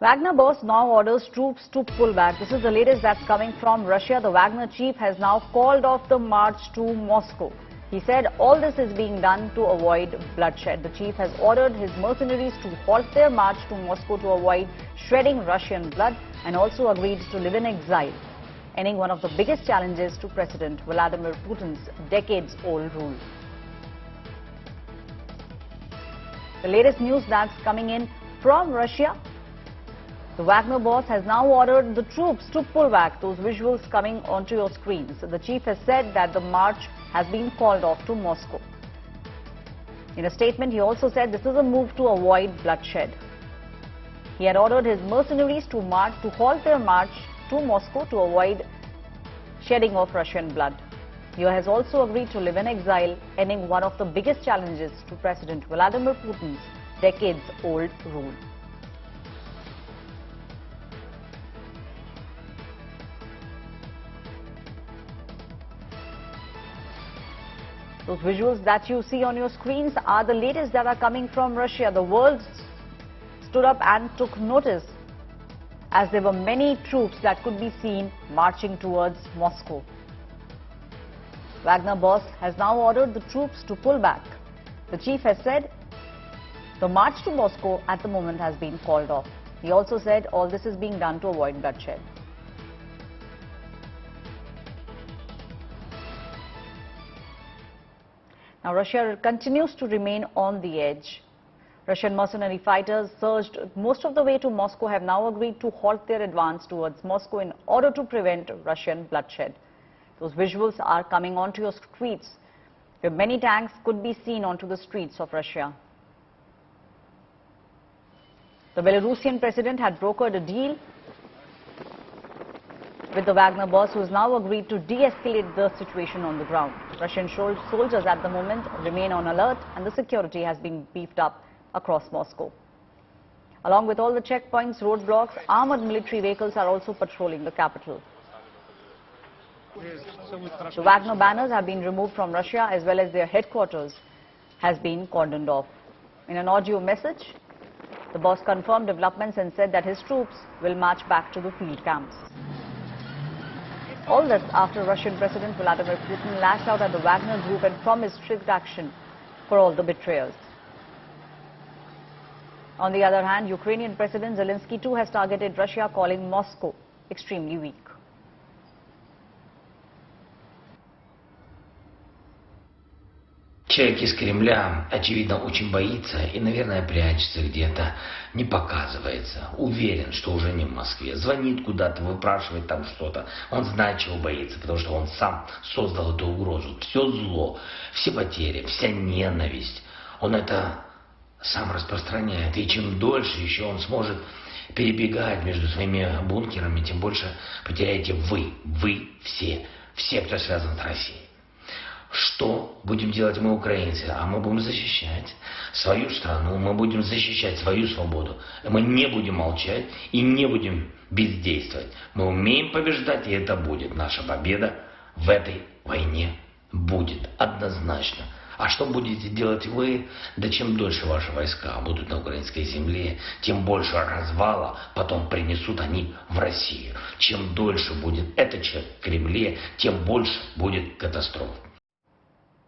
Wagner boss now orders troops to pull back. This is the latest that's coming from Russia. The Wagner chief has now called off the march to Moscow. He said all this is being done to avoid bloodshed. The chief has ordered his mercenaries to halt their march to Moscow to avoid shredding Russian blood and also agreed to live in exile, ending one of the biggest challenges to President Vladimir Putin's decades-old rule. The latest news that's coming in from Russia. The Wagner boss has now ordered the troops to pull back. Those visuals coming onto your screens. The chief has said that the march has been called off to Moscow. In a statement, he also said this is a move to avoid bloodshed. He had ordered his mercenaries to halt their march to Moscow to avoid shedding of Russian blood. He has also agreed to live in exile, ending one of the biggest challenges to President Vladimir Putin's decades-old rule. Those visuals that you see on your screens are the latest that are coming from Russia. The world stood up and took notice as there were many troops that could be seen marching towards Moscow. Wagner boss has now ordered the troops to pull back. The chief has said the march to Moscow at the moment has been called off. He also said all this is being done to avoid bloodshed. Now, Russia continues to remain on the edge. Russian mercenary fighters surged most of the way to Moscow have now agreed to halt their advance towards Moscow in order to prevent Russian bloodshed. Those visuals are coming onto your streets, where many tanks could be seen onto the streets of Russia. The Belarusian president had brokered a deal with the Wagner boss, who has now agreed to de-escalate the situation on the ground. Russian soldiers at the moment remain on alert and the security has been beefed up across Moscow. Along with all the checkpoints, roadblocks, armored military vehicles are also patrolling the capital. The Wagner banners have been removed from Russia as well as their headquarters has been cordoned off. In an audio message, the boss confirmed developments and said that his troops will march back to the field camps. All this after Russian President Vladimir Putin lashed out at the Wagner group and promised strict action for all the betrayers. On the other hand, Ukrainian President Zelensky too has targeted Russia, calling Moscow extremely weak. Человек из Кремля, очевидно, очень боится и, наверное, прячется где-то, не показывается. Уверен, что уже не в Москве. Звонит куда-то, выпрашивает там что-то. Он знает, чего боится, потому что он сам создал эту угрозу. Все зло, все потери, вся ненависть. Он это сам распространяет. И чем дольше еще он сможет перебегать между своими бункерами, тем больше потеряете вы все, кто связан с Россией. Что будем делать мы, украинцы? А мы будем защищать свою страну, мы будем защищать свою свободу. Мы не будем молчать и не будем бездействовать. Мы умеем побеждать, и это будет. Наша победа в этой войне будет однозначно. А что будете делать вы? Да чем дольше ваши войска будут на украинской земле, тем больше развала потом принесут они в Россию. Чем дольше будет этот человек в Кремле, тем больше будет катастроф.